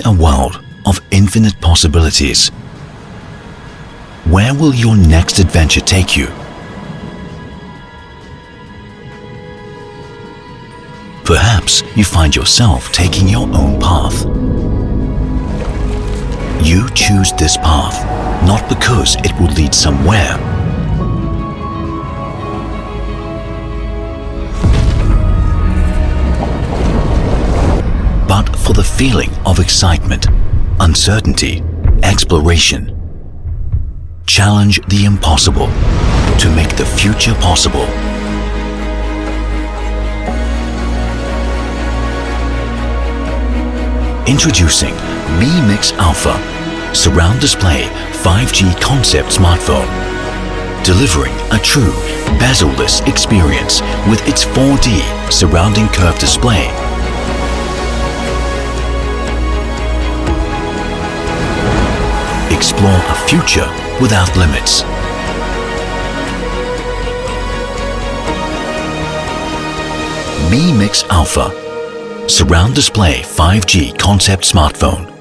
a world of infinite possibilities. Where will your next adventure take you? Perhaps you find yourself taking your own path. You choose this path, not because it will lead somewhere, but for the feeling of excitement, uncertainty, exploration. Challenge the impossible to make the future possible. Introducing MiX Alpha Surround Display 5G Concept Smartphone. Delivering a true bezel-less experience with its 4D surrounding curved display. Explore a future without limits. MiX Alpha Surround Display 5G Concept Smartphone.